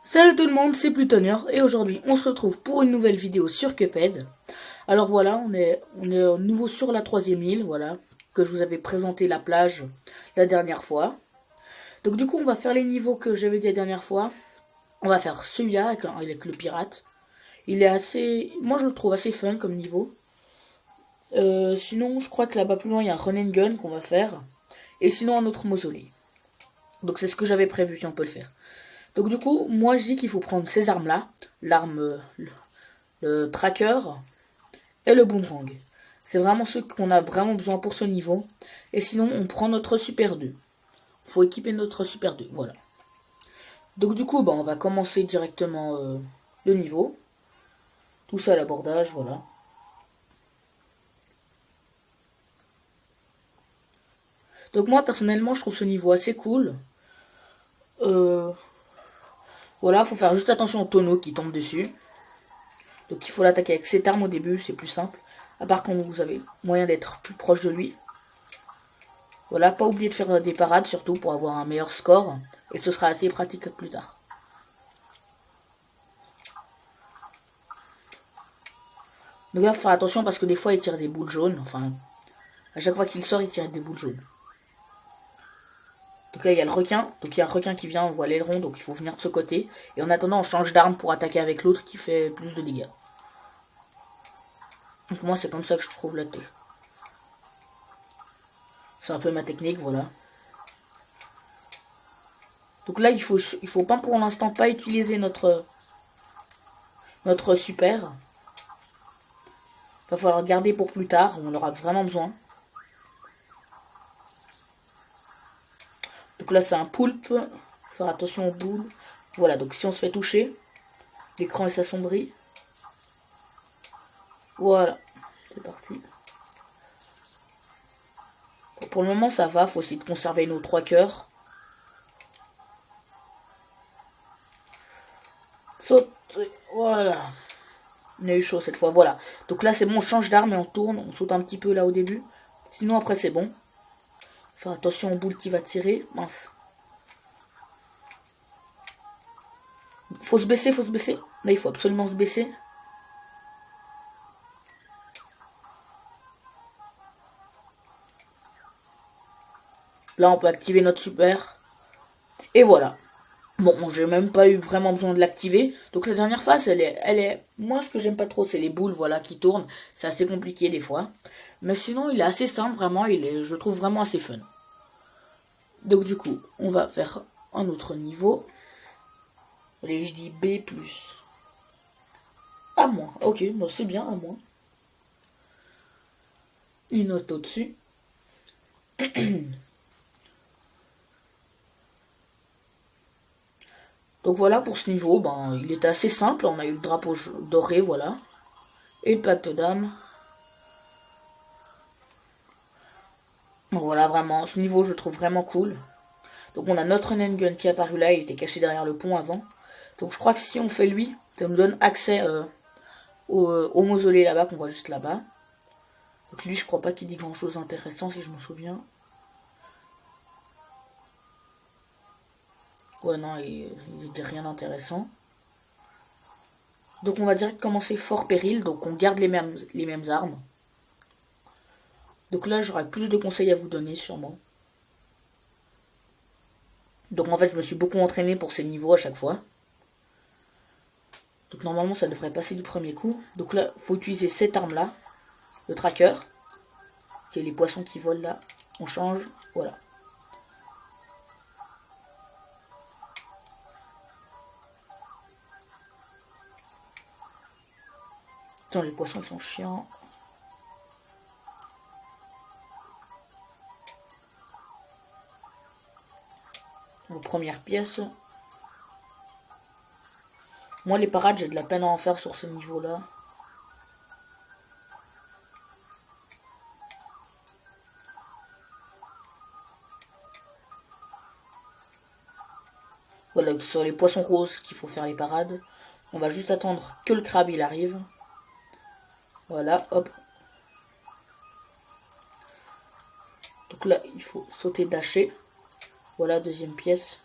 Salut tout le monde, c'est Plutonner et aujourd'hui on se retrouve pour une nouvelle vidéo sur Cuphead. Alors voilà, on est nouveau sur la 3e île, voilà, que je vous avais présenté la plage la dernière fois. Donc du coup on va faire les niveaux que j'avais dit la dernière fois. On va faire celui-là avec le pirate. Il est assez, moi je le trouve assez fun comme niveau. Sinon je crois que là-bas plus loin il y a un run and gun qu'on va faire. Et sinon un autre mausolée. Donc c'est ce que j'avais prévu si on peut le faire. Donc du coup, moi je dis qu'il faut prendre ces armes-là, l'arme, le tracker et le boomerang. C'est vraiment ce qu'on a vraiment besoin pour ce niveau. Et sinon, on prend notre Super 2. Faut équiper notre Super 2, voilà. Donc du coup, on va commencer directement le niveau. Tout ça à l'abordage, voilà. Donc moi, personnellement, je trouve ce niveau assez cool. Voilà, faut faire juste attention au tonneau qui tombe dessus. Donc il faut l'attaquer avec cette arme au début, c'est plus simple. À part quand vous avez moyen d'être plus proche de lui. Voilà, pas oublier de faire des parades surtout pour avoir un meilleur score. Et ce sera assez pratique plus tard. Donc là, faut faire attention parce que des fois il tire des boules jaunes. Enfin, à chaque fois qu'il sort, il tire des boules jaunes. Donc là, il y a le requin. Donc il y a un requin qui vient, on voit l'aileron, donc il faut venir de ce côté. Et en attendant, on change d'arme pour attaquer avec l'autre qui fait plus de dégâts. Donc moi, c'est comme ça que je trouve la T. C'est un peu ma technique, voilà. Donc là, il faut pas pour l'instant pas utiliser notre super. Va falloir garder pour plus tard, on en aura vraiment besoin. Donc là, c'est un poulpe. Faut faire attention aux boules. Voilà, donc si on se fait toucher, l'écran s'assombrit. Voilà, c'est parti. Pour le moment, ça va. Faut essayer de conserver nos 3 cœurs. Saute. Voilà. On a eu chaud cette fois. Voilà. Donc là, c'est bon. On change d'arme et on tourne. On saute un petit peu là au début. Sinon, après, c'est bon. Faire attention aux boules qui va tirer. Mince. Faut se baisser, faut se baisser. Là, il faut absolument se baisser. Là, on peut activer notre super. Et voilà. Bon, j'ai même pas eu vraiment besoin de l'activer. Donc la dernière phase, elle est... Moi, ce que j'aime pas trop, c'est les boules, voilà, qui tournent. C'est assez compliqué des fois. Mais sinon, il est assez simple, vraiment. Je le trouve vraiment assez fun. Donc du coup, on va faire un autre niveau. Allez, je dis B+. A-. Ok, bon, c'est bien, A-. Une note au-dessus. Donc voilà pour ce niveau, il était assez simple, on a eu le drapeau doré, voilà. Et le pacte d'âme. Donc voilà, vraiment, ce niveau je trouve vraiment cool. Donc on a notre run gun qui est apparu là, il était caché derrière le pont avant. Donc je crois que si on fait lui, ça nous donne accès au mausolée là-bas, qu'on voit juste là-bas. Donc lui, je crois pas qu'il dit grand chose d'intéressant si je me souviens. Ouais, non, il dit rien d'intéressant. Donc on va direct commencer fort péril, donc on garde les mêmes armes. Donc là, j'aurai plus de conseils à vous donner sûrement. Donc en fait, je me suis beaucoup entraîné pour ces niveaux à chaque fois. Donc normalement, ça devrait passer du premier coup. Donc là, faut utiliser cette arme-là, le tracker. C'est les poissons qui volent là. On change, voilà. Putain, les poissons ils sont chiants. Aux premières pièces. Moi, les parades, j'ai de la peine à en faire sur ce niveau-là. Voilà, sur les poissons roses qu'il faut faire les parades. On va juste attendre que le crabe il arrive. Voilà, hop. Donc là, il faut sauter, dasher. Voilà, deuxième pièce.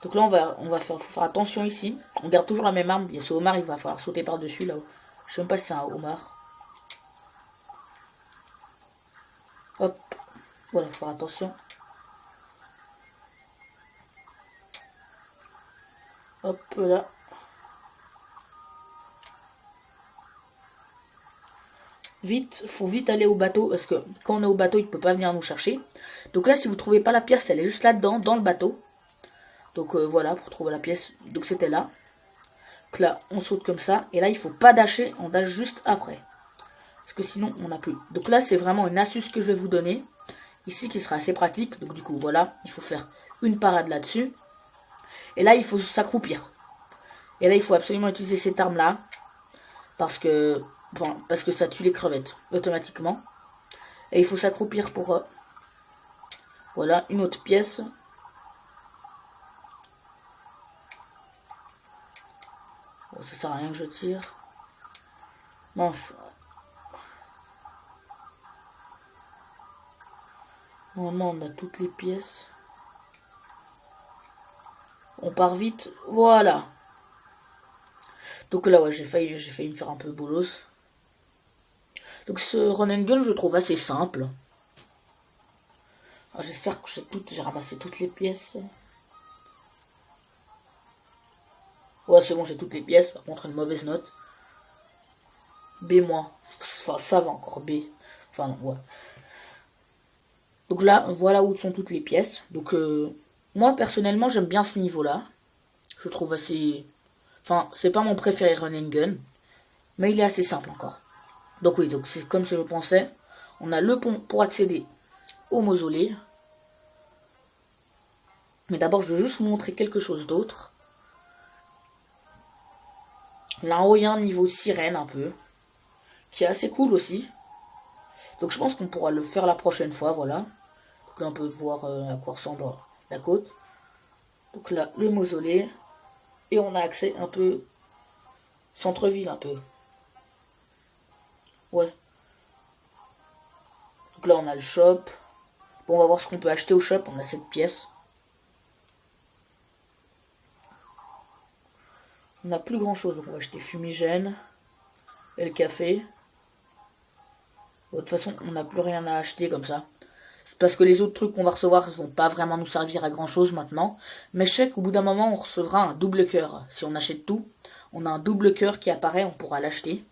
Donc là, on va faut faire attention ici. On garde toujours la même arme. Il y a ce homard, il va falloir sauter par-dessus là-haut. Je sais même pas si c'est un homard. Hop. Voilà, faut faire attention. Hop là. Vite, faut vite aller au bateau parce que quand on est au bateau, il peut pas venir nous chercher. Donc là, si vous trouvez pas la pièce, elle est juste là-dedans, dans le bateau. Donc voilà, pour trouver la pièce. Donc c'était là. Donc là, on saute comme ça. Et là, il faut pas dasher, on dash juste après. Parce que sinon, on n'a plus. Donc là, c'est vraiment une astuce que je vais vous donner. Ici, qui sera assez pratique. Donc du coup, voilà, il faut faire une parade là-dessus. Et là, il faut s'accroupir. Et là, il faut absolument utiliser cette arme-là. Parce que ça tue les crevettes automatiquement. Et il faut s'accroupir pour... voilà, une autre pièce. Bon, ça sert à rien que je tire. Mince. Normalement, on a toutes les pièces. On part vite. Voilà. Donc là, ouais, j'ai failli me faire un peu bolos. Donc ce run and gun, je trouve assez simple. J'espère que j'ai ramassé toutes les pièces. Ouais, c'est bon, j'ai toutes les pièces. Par contre, une mauvaise note. B-. Enfin, ça va encore, B. Enfin, non, ouais. Donc là, voilà où sont toutes les pièces. Donc, moi, personnellement, j'aime bien ce niveau-là. Je trouve assez... Enfin, c'est pas mon préféré run and gun. Mais il est assez simple encore. Donc oui, donc c'est comme je le pensais. On a le pont pour accéder au mausolée. Mais d'abord, je veux juste vous montrer quelque chose d'autre. Là en haut, il y a un niveau sirène un peu. Qui est assez cool aussi. Donc je pense qu'on pourra le faire la prochaine fois, voilà. Donc là, on peut voir à quoi ressemble la côte. Donc là, le mausolée. Et on a accès un peu centre-ville un peu. Ouais. Donc là, on a le shop. Bon, on va voir ce qu'on peut acheter au shop. On a cette pièce. On n'a plus grand chose. Donc on va acheter fumigène. Et le café. De toute façon, on n'a plus rien à acheter comme ça. C'est parce que les autres trucs qu'on va recevoir ne vont pas vraiment nous servir à grand chose maintenant. Mais je sais qu'au bout d'un moment, on recevra un double cœur. Si on achète tout, on a un double cœur qui apparaît, on pourra l'acheter.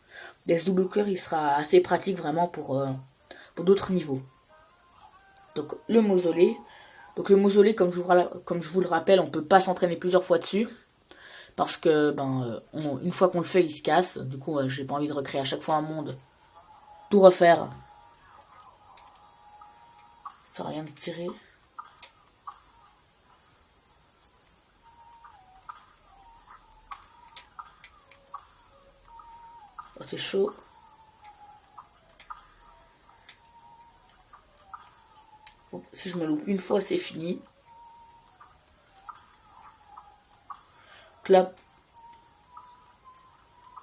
Et ce double cœur, il sera assez pratique vraiment pour d'autres niveaux. Donc le mausolée. Donc le mausolée, comme je vous le rappelle, on peut pas s'entraîner plusieurs fois dessus. Parce que une fois qu'on le fait, il se casse. Du coup, j'ai pas envie de recréer à chaque fois un monde. Tout refaire. Ça sert à rien de tirer. Oh, c'est chaud. Si je me loupe une fois, c'est fini. Clap.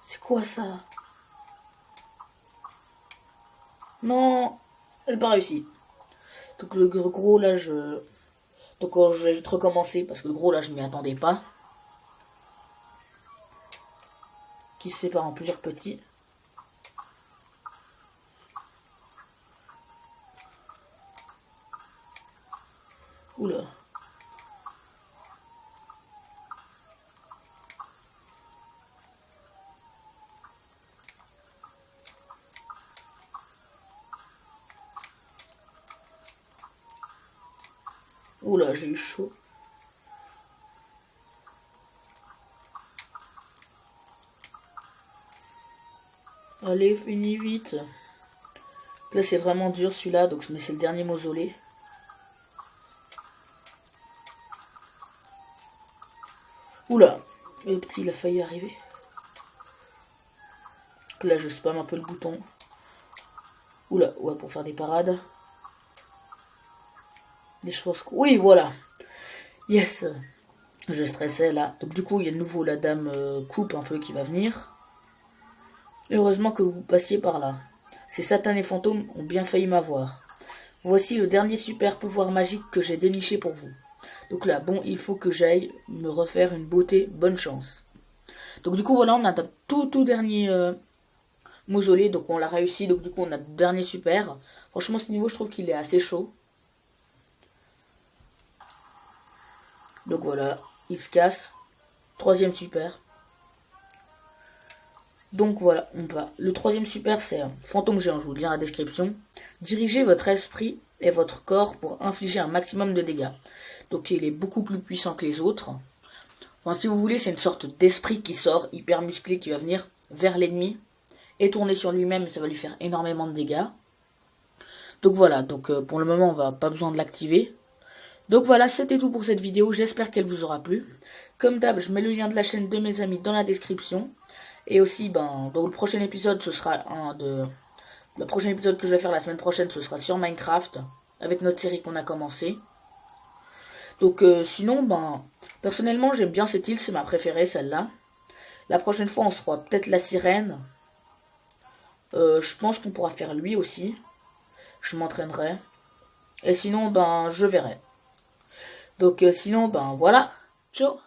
C'est quoi ça? Non, elle n'a pas réussi. Donc le gros là, donc je vais vite recommencer parce que le gros là, je m'y attendais pas. Qui se sépare en plusieurs petits. Oula. Oula, j'ai eu chaud. Allez, finis vite. Là, c'est vraiment dur celui-là, donc mais c'est le dernier mausolée. Oula, le petit, il a failli arriver. Là, je spam un peu le bouton. Oula, ouais, pour faire des parades. Les choses... Oui, voilà. Yes. Je stressais là. Donc du coup, il y a de nouveau la dame coupe un peu qui va venir. Heureusement que vous passiez par là. Ces satanés fantômes ont bien failli m'avoir. Voici le dernier super pouvoir magique que j'ai déniché pour vous. Donc là, bon, il faut que j'aille me refaire une beauté. Bonne chance. Donc du coup, voilà, on a un tout dernier mausolée. Donc on l'a réussi. Donc du coup, on a le dernier super. Franchement, ce niveau, je trouve qu'il est assez chaud. Donc voilà, il se casse. Troisième super. Donc voilà, on va. Le troisième super, c'est fantôme géant, je vous lis la description. Dirigez votre esprit et votre corps pour infliger un maximum de dégâts. Donc il est beaucoup plus puissant que les autres. Enfin, si vous voulez, c'est une sorte d'esprit qui sort, hyper musclé, qui va venir vers l'ennemi et tourner sur lui-même, et ça va lui faire énormément de dégâts. Donc voilà, donc pour le moment, on va pas besoin de l'activer. Donc voilà, c'était tout pour cette vidéo, j'espère qu'elle vous aura plu. Comme d'hab, je mets le lien de la chaîne de mes amis dans la description. Et aussi, dans le prochain épisode, ce sera le prochain épisode que je vais faire la semaine prochaine, ce sera sur Minecraft, avec notre série qu'on a commencé. Donc sinon, personnellement, j'aime bien cette île, c'est ma préférée, celle-là. La prochaine fois, on se fera peut-être la sirène. Je pense qu'on pourra faire lui aussi. Je m'entraînerai. Et sinon, je verrai. Donc sinon, voilà. Ciao.